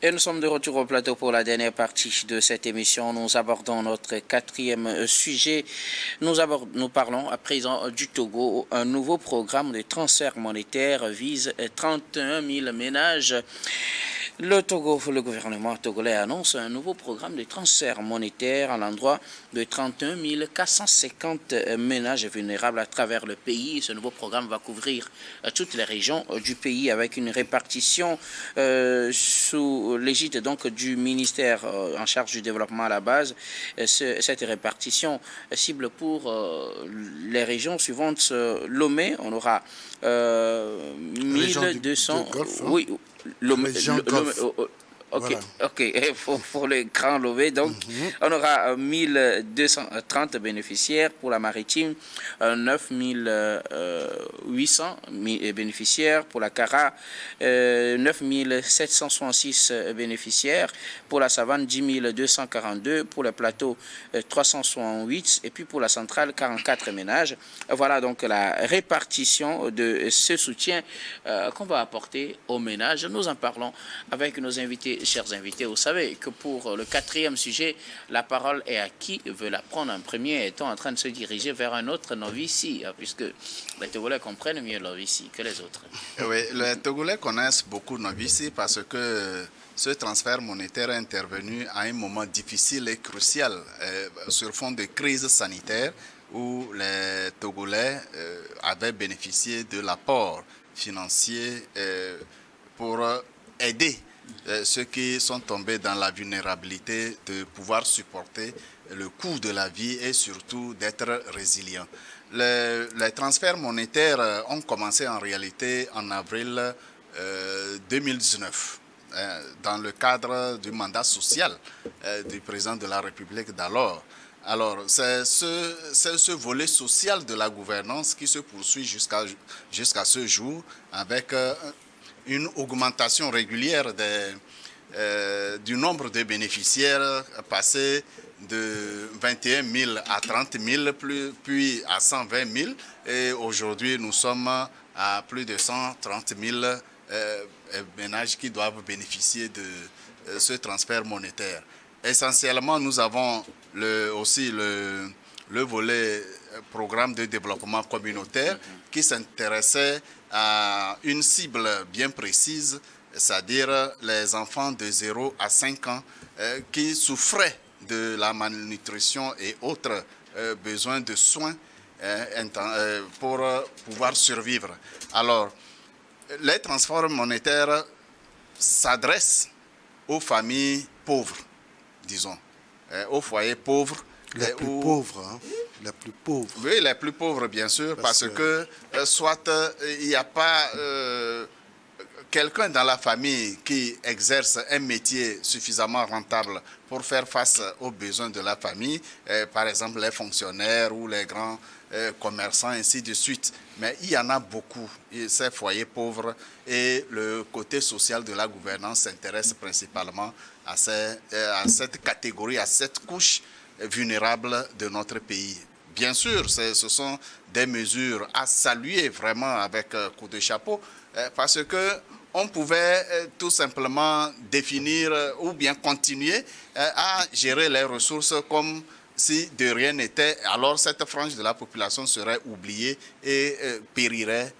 Et nous sommes de retour au plateau pour la dernière partie de cette émission. Nous abordons notre quatrième sujet. Nous parlons à présent du Togo. Un nouveau programme de transfert monétaire vise 31 000 ménages. Le gouvernement togolais annonce un nouveau programme de transfert monétaire à l'endroit de 31 450 ménages vulnérables à travers le pays. Ce nouveau programme va couvrir toutes les régions du pays avec une répartition sous l'égide donc du ministère en charge du développement à la base. Cette répartition cible pour les régions suivantes. Lomé, on aura 1200. Oui. Ok, voilà. Ok. Pour le Grand Lomé, donc, on aura 1230 bénéficiaires. Pour la maritime, 9800 bénéficiaires. Pour la Cara, 9766 bénéficiaires. Pour la savane, 10 242. Pour le plateau, 368. Et puis pour la centrale, 44 ménages. Voilà donc la répartition de ce soutien qu'on va apporter aux ménages. Nous en parlons avec nos invités. Chers invités, vous savez que pour le quatrième sujet, la parole est à qui veut la prendre en premier, étant en train de se diriger vers un autre novici, puisque les Togolais comprennent mieux novici que les autres. Oui, les Togolais connaissent beaucoup novici parce que ce transfert monétaire est intervenu à un moment difficile et crucial sur fond de crise sanitaire où les Togolais avaient bénéficié de l'apport financier pour aider ceux qui sont tombés dans la vulnérabilité de pouvoir supporter le coût de la vie et surtout d'être résilients. Les transferts monétaires ont commencé en réalité en avril 2019 dans le cadre du mandat social du président de la République d'alors. Alors, c'est ce volet social de la gouvernance qui se poursuit jusqu'à ce jour avec une augmentation régulière du nombre de bénéficiaires passé de 21 000 à 30 000, puis à 120 000. Et aujourd'hui, nous sommes à plus de 130 000 ménages qui doivent bénéficier de ce transfert monétaire. Essentiellement, nous avons aussi le volet programme de développement communautaire qui s'intéressait à une cible bien précise, c'est-à-dire les enfants de 0 à 5 ans qui souffraient de la malnutrition et autres besoins de soins pour pouvoir survivre. Alors, les transferts monétaires s'adressent aux familles pauvres, disons, aux foyers pauvres. Les plus pauvres, hein? Les plus pauvres. Oui, les plus pauvres, bien sûr, parce que soit il n'y a pas quelqu'un dans la famille qui exerce un métier suffisamment rentable pour faire face aux besoins de la famille, par exemple les fonctionnaires ou les grands commerçants, ainsi de suite. Mais il y en a beaucoup, ces foyers pauvres, et le côté social de la gouvernance s'intéresse principalement à cette catégorie, à cette couche vulnérable de notre pays. Bien sûr, ce sont des mesures à saluer vraiment avec coup de chapeau, parce que on pouvait tout simplement définir ou bien continuer à gérer les ressources comme si de rien n'était. Alors cette frange de la population serait oubliée et périrait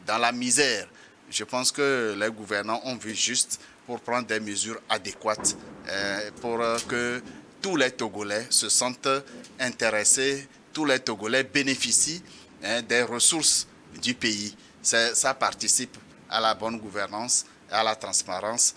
dans la misère. Je pense que les gouvernants ont vu juste pour prendre des mesures adéquates pour que tous les Togolais se sentent intéressés, tous les Togolais bénéficient des ressources du pays. Ça participe à la bonne gouvernance et à la transparence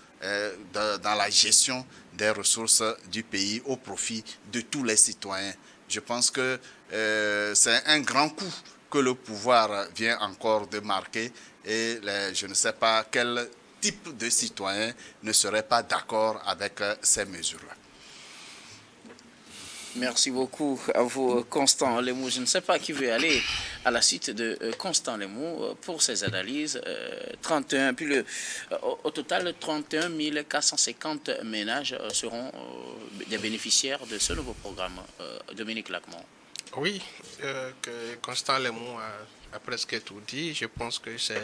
dans la gestion des ressources du pays au profit de tous les citoyens. Je pense que c'est un grand coup que le pouvoir vient encore de marquer et je ne sais pas quel type de citoyen ne serait pas d'accord avec ces mesures-là. Merci beaucoup à vous, Constant Lemou. Je ne sais pas qui veut aller à la suite de Constant Lemou pour ses analyses. 31, puis au total, 31 450 ménages seront des bénéficiaires de ce nouveau programme. Dominique Lacmont. Oui, que Constant Lemou a presque tout dit. Je pense que c'est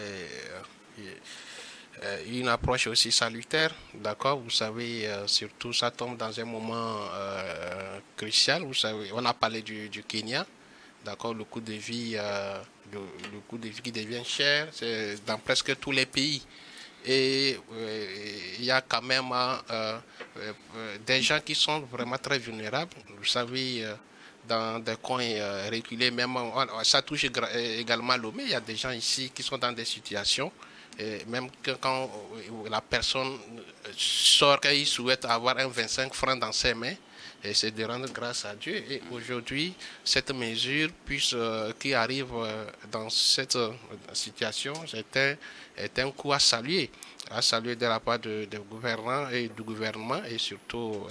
une approche aussi salutaire, d'accord. Vous savez, surtout ça tombe dans un moment crucial. Vous savez, on a parlé du Kenya, d'accord. Le coût de vie, le coût de vie qui devient cher, c'est dans presque tous les pays. Et il y a quand même des gens qui sont vraiment très vulnérables. Vous savez, dans des coins reculés, même ça touche également Lomé. Il y a des gens ici qui sont dans des situations, et même quand la personne sort, qu'il souhaite avoir un 25 francs dans ses mains, et c'est de rendre grâce à Dieu. Et aujourd'hui, cette mesure qui arrive dans cette situation, est un coup à saluer de la part des gouvernants et du gouvernement, et surtout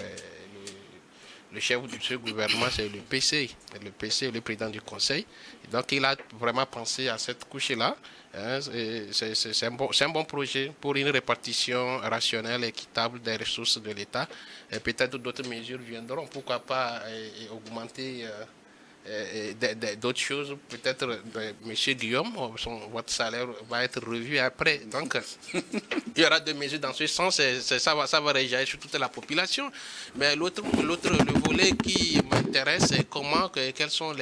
le chef de ce gouvernement, c'est le PC. Le PC, le président du conseil. Et donc, il a vraiment pensé à cette couche-là. Hein, c'est un bon projet pour une répartition rationnelle, équitable des ressources de l'État. Et peut-être d'autres mesures viendront. Pourquoi pas augmenter d'autres choses. Peut-être, M. Guillaume, votre salaire va être revu après. Donc, il y aura des mesures dans ce sens. Ça va réagir sur toute la population. Mais le volet qui m'intéresse, c'est quelles sont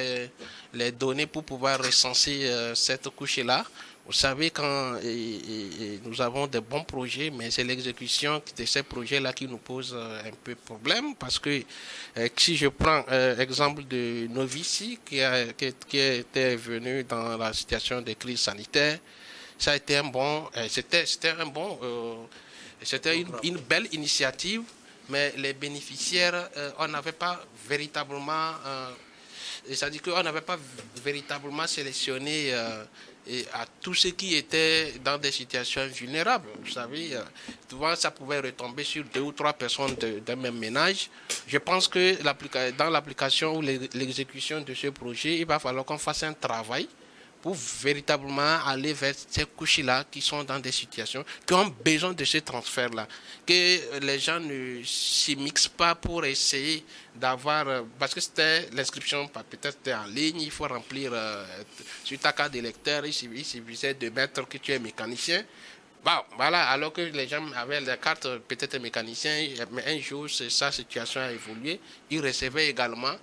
les données pour pouvoir recenser cette couche-là. Vous savez, quand nous avons de bons projets, mais c'est l'exécution de ces projets-là qui nous pose un peu problème, parce que si je prends l'exemple de Novici, qui était venu dans la situation de crise sanitaire, ça a été c'était une belle initiative, mais les bénéficiaires, on n'avait pas véritablement, c'est-à-dire qu'on n'avait pas véritablement sélectionné et à tous ceux qui étaient dans des situations vulnérables. Vous savez, souvent ça pouvait retomber sur 2 ou 3 personnes d'un même ménage. Je pense que dans l'application ou l'exécution de ce projet, il va falloir qu'on fasse un travail pour véritablement aller vers ces couches-là qui sont dans des situations, qui ont besoin de ce transfert-là. Que les gens ne s'y mixent pas pour essayer d'avoir... Parce que c'était l'inscription, peut-être en ligne, il faut remplir sur ta carte d'électeur, il suffisait de mettre que tu es mécanicien. Bon, voilà, alors que les gens avaient la carte peut-être mécanicien, mais un jour, sa situation a évolué. Ils recevaient également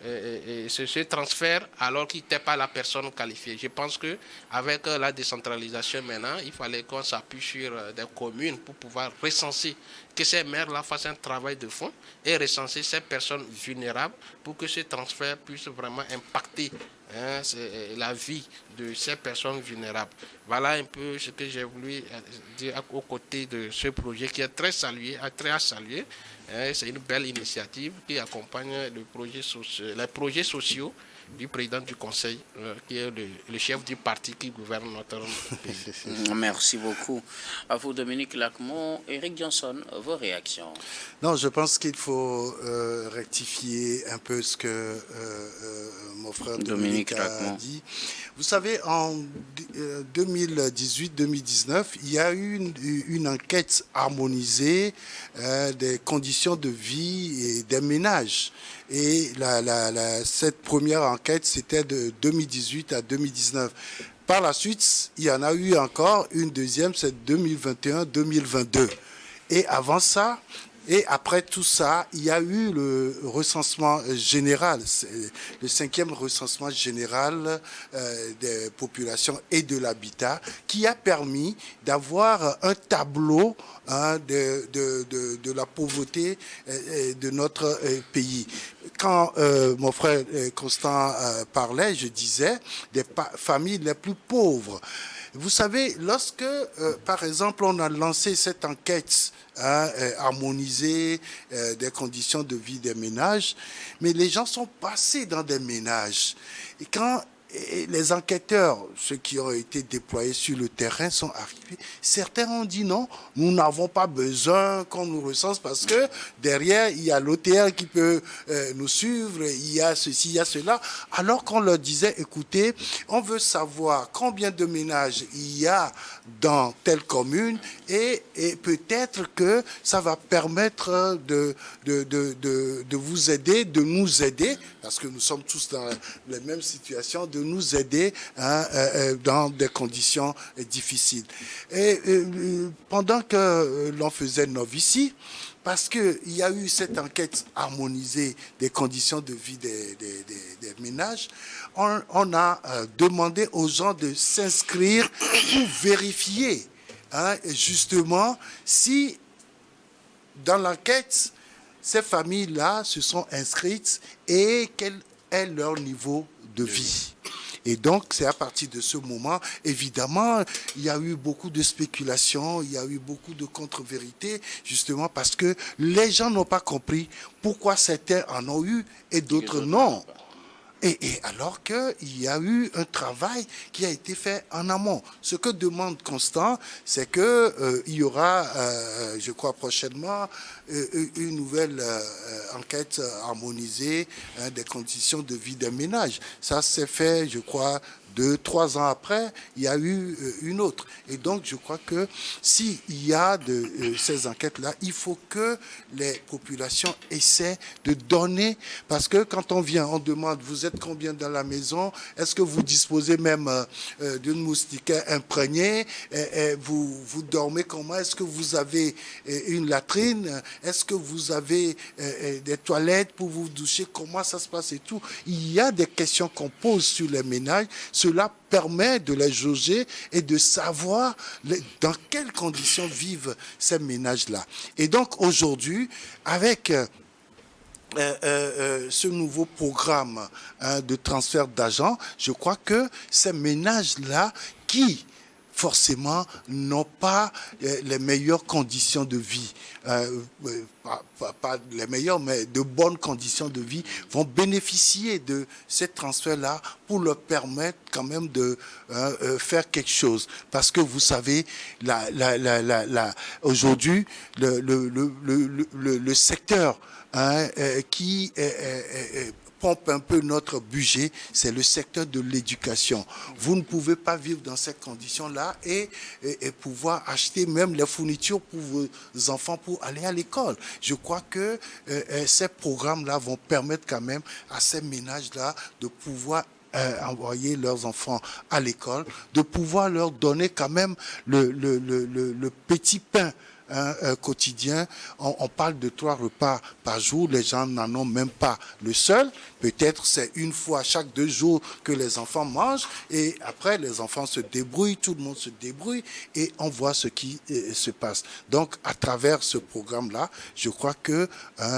ce transfert alors qu'il n'était pas la personne qualifiée. Je pense qu'avec la décentralisation maintenant, il fallait qu'on s'appuie sur des communes pour pouvoir recenser, que ces maires-là fassent un travail de fond et recenser ces personnes vulnérables pour que ce transfert puisse vraiment impacter la vie de ces personnes vulnérables. Voilà un peu ce que j'ai voulu dire aux côtés de ce projet qui est très à saluer. C'est une belle initiative qui accompagne les projets sociaux du président du Conseil, qui est le chef du parti qui gouverne notre pays. Merci beaucoup. À vous, Dominique Lacmont. Eric Johnson, vos réactions? Non, je pense qu'il faut rectifier un peu ce que mon frère Dominique a dit. Vous savez, en 2018-2019, il y a eu une enquête harmonisée des conditions de vie et des ménages. Et cette première enquête, c'était de 2018 à 2019. Par la suite, il y en a eu encore une deuxième, c'est 2021-2022. Et avant ça, et après tout ça, il y a eu le recensement général, le 5e recensement général des populations et de l'habitat, qui a permis d'avoir un tableau de la pauvreté de notre pays. Quand mon frère Constant parlait, je disais des familles les plus pauvres. Vous savez, lorsque, par exemple, on a lancé cette enquête harmonisée des conditions de vie des ménages, mais les gens sont passés dans des ménages. Et quand les enquêteurs, ceux qui ont été déployés sur le terrain, sont arrivés, certains ont dit non, nous n'avons pas besoin qu'on nous recense parce que derrière, il y a l'OTR qui peut nous suivre, il y a ceci, il y a cela. Alors qu'on leur disait, écoutez, on veut savoir combien de ménages il y a dans telle commune et peut-être que ça va permettre de vous aider, de nous aider, parce que nous sommes tous dans les mêmes situations, de de nous aider dans des conditions difficiles. Et pendant que l'on faisait novicie, parce qu'il y a eu cette enquête harmonisée des conditions de vie des ménages, on a demandé aux gens de s'inscrire pour vérifier justement si dans l'enquête, ces familles-là se sont inscrites et quel est leur niveau de vie. Et donc, c'est à partir de ce moment, évidemment, il y a eu beaucoup de spéculations, il y a eu beaucoup de contre-vérités, justement parce que les gens n'ont pas compris pourquoi certains en ont eu et d'autres non. Et alors qu'il y a eu un travail qui a été fait en amont. Ce que demande Constant, c'est qu'il y aura, je crois prochainement, une nouvelle enquête harmonisée des conditions de vie des ménages. Ça s'est fait, je crois, 2-3 ans après, il y a eu une autre. Et donc, je crois que s'il y a ces enquêtes-là, il faut que les populations essaient de donner, parce que quand on vient, on demande, vous êtes combien dans la maison? Est-ce que vous disposez même d'une moustiquaire imprégnée? Vous dormez comment? Est-ce que vous avez une latrine? Est-ce que vous avez des toilettes pour vous doucher? Comment ça se passe et tout? Il y a des questions qu'on pose sur les ménages. Cela permet de les jauger et de savoir dans quelles conditions vivent ces ménages-là. Et donc aujourd'hui, avec ce nouveau programme de transfert d'argent, je crois que ces ménages-là qui forcément n'ont pas les meilleures conditions de vie, pas les meilleures, mais de bonnes conditions de vie, vont bénéficier de ces transferts-là pour leur permettre quand même de faire quelque chose. Parce que vous savez, aujourd'hui, le secteur qui pompe un peu notre budget, c'est le secteur de l'éducation. Vous ne pouvez pas vivre dans ces conditions-là et pouvoir acheter même les fournitures pour vos enfants pour aller à l'école. Je crois que ces programmes-là vont permettre quand même à ces ménages-là de pouvoir envoyer leurs enfants à l'école, de pouvoir leur donner quand même le petit pain quotidien. On parle de 3 repas par jour, les gens n'en ont même pas le seul. Peut-être c'est une fois chaque 2 jours que les enfants mangent et après les enfants se débrouillent, tout le monde se débrouille et on voit ce qui se passe. Donc à travers ce programme-là, je crois que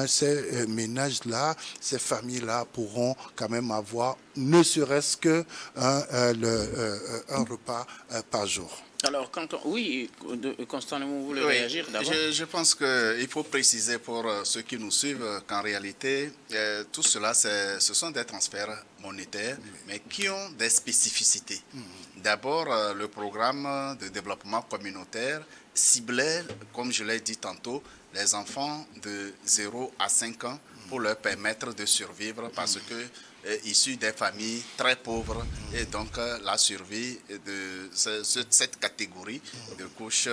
ces ménages-là, ces familles-là pourront quand même avoir ne serait-ce que un repas par jour. Alors, oui, Constant, vous voulez réagir d'abord? Je pense qu'il faut préciser pour ceux qui nous suivent qu'en réalité, tout cela, ce sont des transferts monétaires, mais qui ont des spécificités. D'abord, le programme de développement communautaire ciblait, comme je l'ai dit tantôt, les enfants de 0 à 5 ans pour leur permettre de survivre parce que issus des familles très pauvres et donc la survie de cette catégorie de couches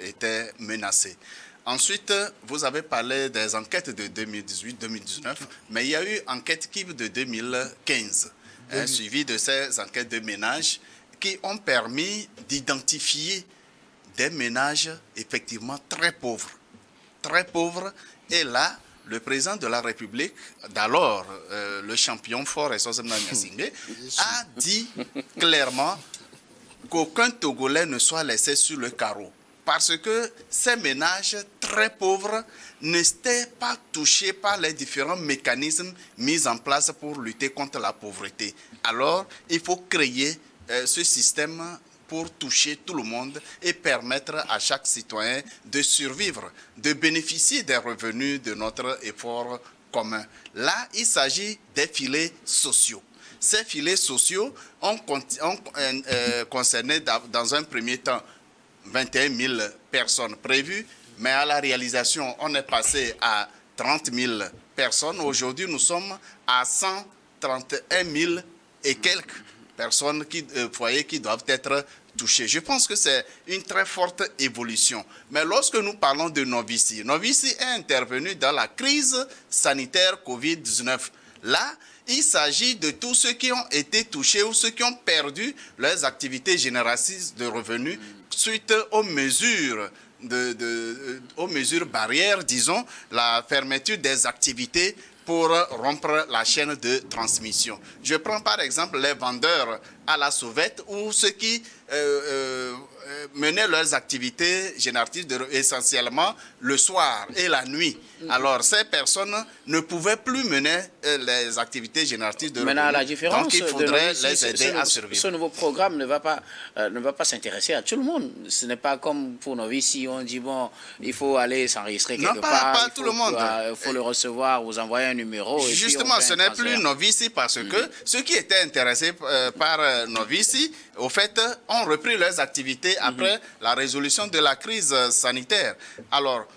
était menacée. Ensuite, vous avez parlé des enquêtes de 2018-2019, mais il y a eu une enquête KIB de 2015, suivie de ces enquêtes de ménages qui ont permis d'identifier des ménages effectivement très pauvres. Très pauvres, et là, le président de la République, d'alors le champion fort Essosemna Gnassingbé, a dit clairement qu'aucun Togolais ne soit laissé sur le carreau. Parce que ces ménages très pauvres n'étaient pas touchés par les différents mécanismes mis en place pour lutter contre la pauvreté. Alors, il faut créer ce système pour toucher tout le monde et permettre à chaque citoyen de survivre, de bénéficier des revenus de notre effort commun. Là, il s'agit des filets sociaux. Ces filets sociaux ont concerné dans un premier temps 21 000 personnes prévues, mais à la réalisation, on est passé à 30 000 personnes. Aujourd'hui, nous sommes à 131 000 et quelques personnes, foyers qui doivent être touchés. Je pense que c'est une très forte évolution. Mais lorsque nous parlons de Novici, Novici est intervenu dans la crise sanitaire Covid-19. Là, il s'agit de tous ceux qui ont été touchés ou ceux qui ont perdu leurs activités génératrices de revenus suite aux mesures aux mesures barrières, disons, la fermeture des activités pour rompre la chaîne de transmission. Je prends par exemple les vendeurs à la sauvette ou ceux qui menaient leurs activités génératrices essentiellement le soir et la nuit. Alors, ces personnes ne pouvaient plus mener les activités génératrices de Maintenant, revenus. la différence Donc, il faudrait les aider à survivre. Ce nouveau programme ne va pas s'intéresser à tout le monde. Ce n'est pas comme pour nos vies, si on dit, bon, il faut aller s'enregistrer quelque part. Pas tout le monde. Il faut le recevoir, vous envoyer un numéro. Justement, ce n'est plus Novici parce que ceux qui étaient intéressés par Novici, au fait, ont repris leurs activités après la résolution de la crise sanitaire. Alors,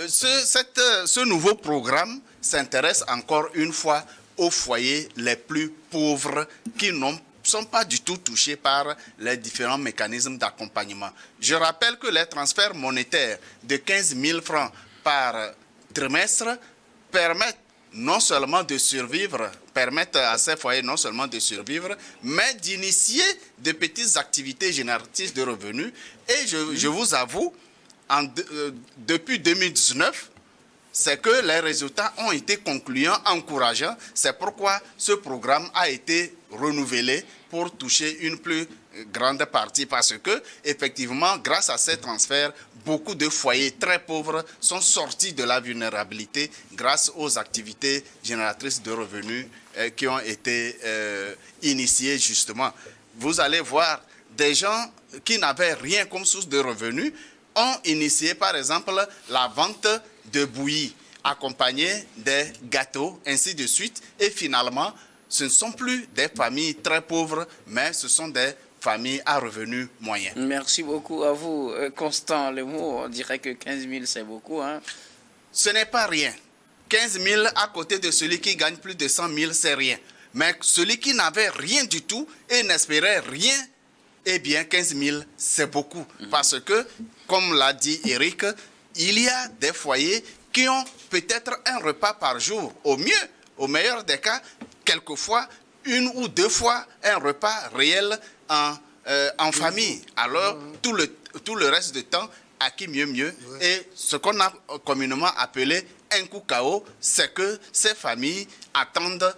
ce nouveau programme s'intéresse encore une fois aux foyers les plus pauvres qui ne sont pas du tout touchés par les différents mécanismes d'accompagnement. Je rappelle que les transferts monétaires de 15 000 francs par trimestre permettent non seulement de survivre, permettent à ces foyers non seulement de survivre, mais d'initier de petites activités génératrices de revenus. Et je vous avoue, depuis 2019, c'est que les résultats ont été concluants, encourageants. C'est pourquoi ce programme a été renouvelé pour toucher une plus grande partie. Parce que, effectivement, grâce à ces transferts, beaucoup de foyers très pauvres sont sortis de la vulnérabilité grâce aux activités génératrices de revenus qui ont été initiées justement. Vous allez voir des gens qui n'avaient rien comme source de revenus ont initié par exemple la vente de bouillie accompagnée des gâteaux, ainsi de suite. Et finalement, ce ne sont plus des familles très pauvres, mais ce sont des familles à revenus moyens. Merci beaucoup à vous, Constant Lemou. On dirait que 15 000, c'est beaucoup. Hein? Ce n'est pas rien. 15 000 à côté de celui qui gagne plus de 100 000, c'est rien. Mais celui qui n'avait rien du tout et n'espérait rien, eh bien, 15 000, c'est beaucoup. Parce que, comme l'a dit Eric, il y a des foyers qui ont peut-être un repas par jour. Au mieux, au meilleur des cas, quelquefois, une ou deux fois un repas réel en famille. Alors, tout le reste du temps, à qui mieux. Et ce qu'on a communément appelé un coup KO, c'est que ces familles attendent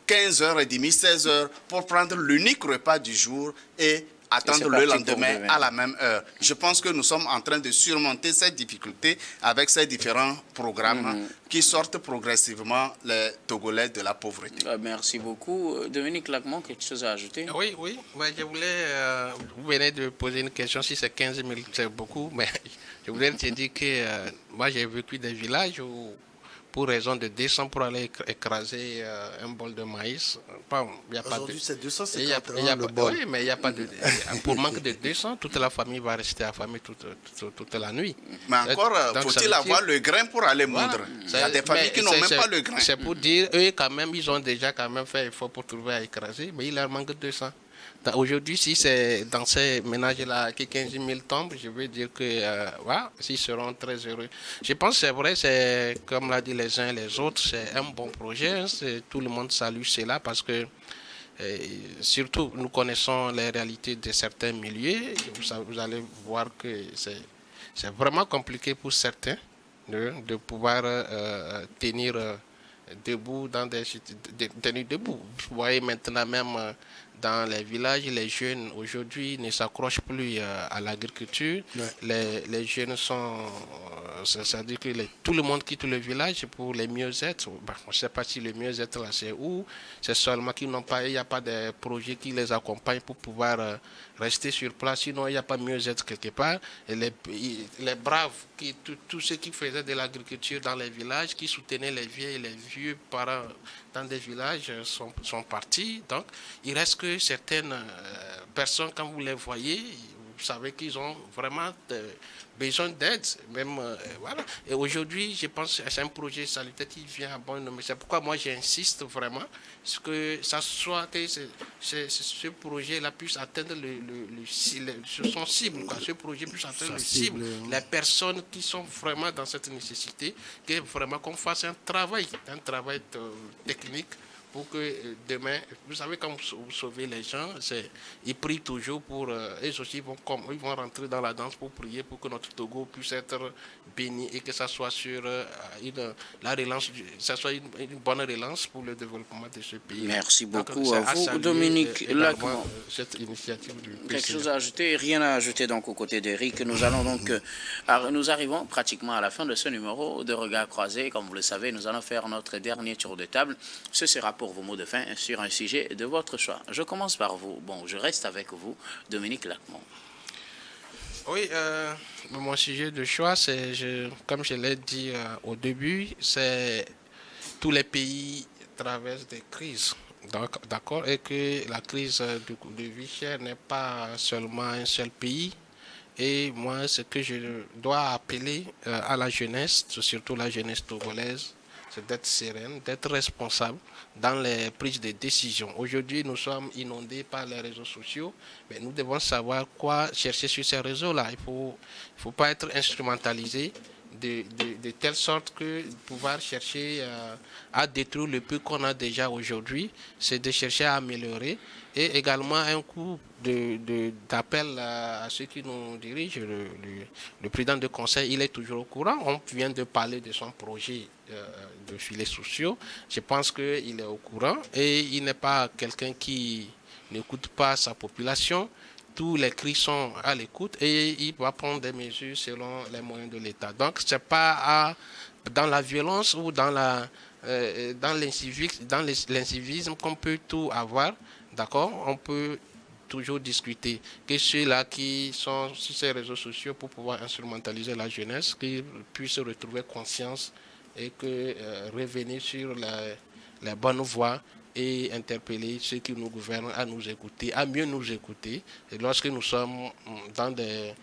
15h30, 16h pour prendre l'unique repas du jour et attendre le lendemain à la même heure. Je pense que nous sommes en train de surmonter cette difficulté avec ces différents programmes qui sortent progressivement les Togolais de la pauvreté. Merci beaucoup. Dominique Lacmont, quelque chose à ajouter? Oui. Ouais, je voulais, vous venez de poser une question si c'est 15 000, c'est beaucoup, mais je voulais te dire que moi j'ai vécu des villages où, pour raison de 200 pour aller écraser un bol de maïs. Aujourd'hui, c'est 250 le bol. Oui, mais il n'y a pas de... Pour manque de 200, toute la famille va rester affamée toute la nuit. Mais encore, faut-il avoir le grain pour aller moudre? Il y a des familles qui n'ont même pas le grain. C'est pour dire, eux, quand même, ils ont déjà quand même fait effort pour trouver à écraser, mais il leur manque 200. Aujourd'hui, si c'est dans ces ménages-là que 15 000 tombent, je veux dire que s'ils seront très heureux. Je pense que c'est vrai, c'est comme l'a dit les uns et les autres, c'est un bon projet. Tout le monde salue cela parce que surtout nous connaissons les réalités de certains milieux. Vous allez voir que c'est vraiment compliqué pour certains de pouvoir tenir debout dans tenir debout. Vous voyez maintenant même dans les villages, les jeunes aujourd'hui ne s'accrochent plus à l'agriculture. Ouais. Les jeunes sont... c'est-à-dire que tout le monde quitte le village pour les mieux-être. Je ne sais pas si le mieux-être là c'est où. C'est seulement qu'il n'y a pas de projet qui les accompagne pour pouvoir rester sur place. Sinon, il n'y a pas mieux-être quelque part. Et les braves, tous ceux qui faisaient de l'agriculture dans les villages, qui soutenaient les vieilles et les vieux parents dans des villages sont partis. Donc, il reste que certaines personnes, quand vous les voyez, vous savez qu'ils ont vraiment besoin d'aide. Voilà. Et aujourd'hui, je pense que c'est un projet salutaire qui vient à bon moment. C'est pourquoi moi, j'insiste vraiment que ça soit que ce projet-là puisse atteindre son cible. Ce projet puisse atteindre le cible. Les personnes qui sont vraiment dans cette nécessité, que vraiment qu'on fasse un travail technique pour que demain, vous savez, quand vous sauvez les gens, ils prient toujours pour, et aussi ils vont rentrer dans la danse pour prier pour que notre Togo puisse être béni et que ça soit sur la relance, ça soit une bonne relance pour le développement de ce pays. Merci beaucoup à vous, Dominique Lacmon. Cette initiative du Quelque chose à ajouter? Rien à ajouter donc aux côtés d'Éric. Nous allons donc, nous arrivons pratiquement à la fin de ce numéro de Regard Croisé. Comme vous le savez, nous allons faire notre dernier tour de table. Ce sera pour vos mots de fin sur un sujet de votre choix. Je commence par vous. Bon, je reste avec vous, Dominique Lacmon. Oui, mon sujet de choix, c'est, comme je l'ai dit au début, c'est tous les pays traversent des crises. D'accord, et que la crise de vie chère n'est pas seulement un seul pays. Et moi, ce que je dois appeler à la jeunesse, surtout la jeunesse togolaise, c'est d'être sereine, d'être responsable dans les prises de décision. Aujourd'hui, nous sommes inondés par les réseaux sociaux, mais nous devons savoir quoi chercher sur ces réseaux-là. Il faut pas être instrumentalisé de telle sorte que pouvoir chercher à détruire le peu qu'on a déjà aujourd'hui, c'est de chercher à améliorer. Et également un coup d'appel à ceux qui nous dirigent. Le président du conseil, il est toujours au courant. On vient de parler de son projet de filets sociaux. Je pense qu'il est au courant et il n'est pas quelqu'un qui n'écoute pas sa population. Tous les cris sont à l'écoute et il va prendre des mesures selon les moyens de l'État. Donc, ce n'est pas dans la violence ou dans l'incivisme qu'on peut tout avoir. D'accord, on peut toujours discuter que ceux-là qui sont sur ces réseaux sociaux pour pouvoir instrumentaliser la jeunesse, qu'ils puissent retrouver conscience et que revenir sur la bonne voie et interpeller ceux qui nous gouvernent à nous écouter, à mieux nous écouter. Et lorsque nous sommes dans des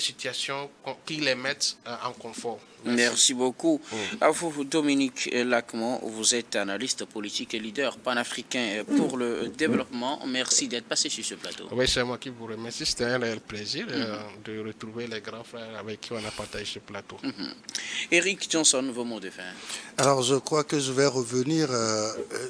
situations qui les mettent en confort. Merci beaucoup. À vous, Dominique Lacmon, vous êtes analyste politique et leader panafricain pour le développement. Merci d'être passé sur ce plateau. Oui, c'est moi qui vous remercie. C'était un réel plaisir de retrouver les grands frères avec qui on a partagé ce plateau. Éric Johnson, vos mots de fin. Alors, je crois que je vais revenir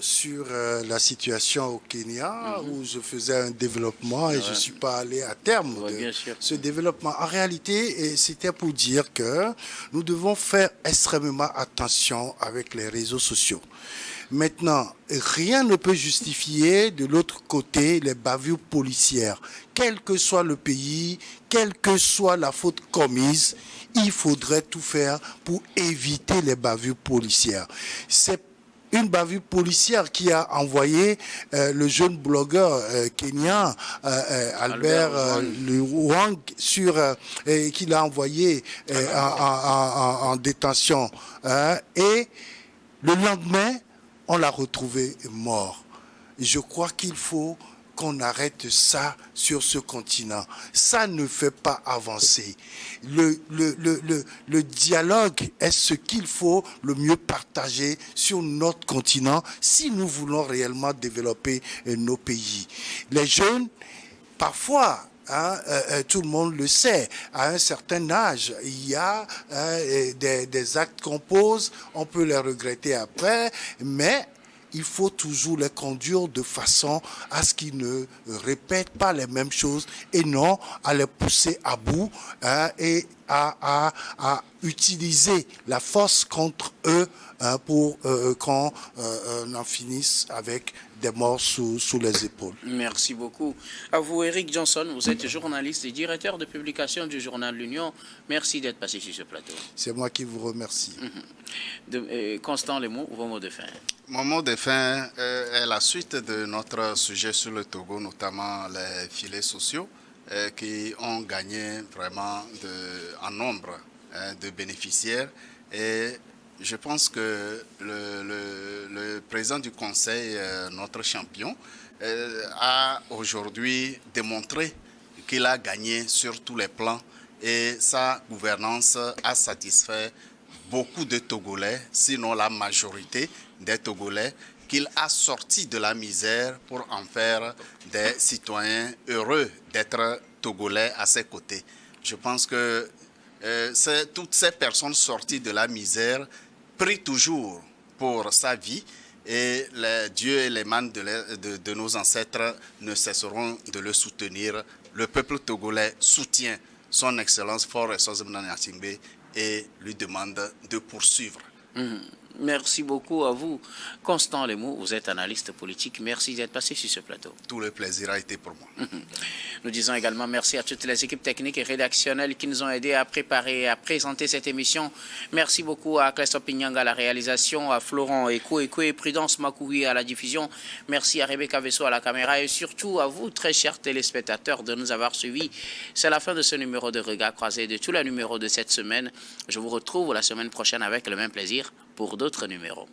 sur la situation au Kenya, où je faisais un développement et je ne suis pas allé à terme de ce développement. En réalité, c'était pour dire que nous devons faire extrêmement attention avec les réseaux sociaux. Maintenant, rien ne peut justifier de l'autre côté les bavures policières. Quel que soit le pays, quelle que soit la faute commise, il faudrait tout faire pour éviter les bavures policières. C'est une bavure policière qui a envoyé le jeune blogueur kenyan Albert Luwang qui l'a envoyé en détention. Et le lendemain, on l'a retrouvé mort. Je crois qu'il faut qu'on arrête ça sur ce continent. Ça ne fait pas avancer. Le dialogue est ce qu'il faut le mieux partager sur notre continent si nous voulons réellement développer nos pays. Les jeunes, parfois, tout le monde le sait, à un certain âge, il y a des actes qu'on pose, on peut les regretter après, mais il faut toujours les conduire de façon à ce qu'ils ne répètent pas les mêmes choses et non à les pousser à bout et à utiliser la force contre eux pour qu'on en finisse avec des morts sous les épaules. Merci beaucoup. À vous, Éric Johnson, vous êtes journaliste et directeur de publication du journal L'Union. Merci d'être passé sur ce plateau. C'est moi qui vous remercie. Constant Lemou, vos mots de fin. Mon mot de fin est la suite de notre sujet sur le Togo, notamment les filets sociaux qui ont gagné vraiment en nombre de bénéficiaires. Et je pense que le président du Conseil, notre champion, a aujourd'hui démontré qu'il a gagné sur tous les plans et sa gouvernance a satisfait beaucoup de Togolais, sinon la majorité des Togolais, qu'il a sorti de la misère pour en faire des citoyens heureux d'être Togolais à ses côtés. Je pense que toutes ces personnes sorties de la misère prient toujours pour sa vie et les dieux et les mânes de nos ancêtres ne cesseront de le soutenir. Le peuple togolais soutient son Excellence Faure Essoze-Mbina Gnassingbé et lui demande de poursuivre. Merci beaucoup à vous. Constant Lemou, vous êtes analyste politique. Merci d'être passé sur ce plateau. Tout le plaisir a été pour moi. Nous disons également merci à toutes les équipes techniques et rédactionnelles qui nous ont aidés à préparer et à présenter cette émission. Merci beaucoup à Christophe Pinyanga à la réalisation, à Florent Eko et Prudence Makoui à la diffusion. Merci à Rebecca Vesso à la caméra et surtout à vous, très chers téléspectateurs, de nous avoir suivis. C'est la fin de ce numéro de Regard Croisé, de tous les numéros de cette semaine. Je vous retrouve la semaine prochaine avec le même plaisir pour d'autres numéros.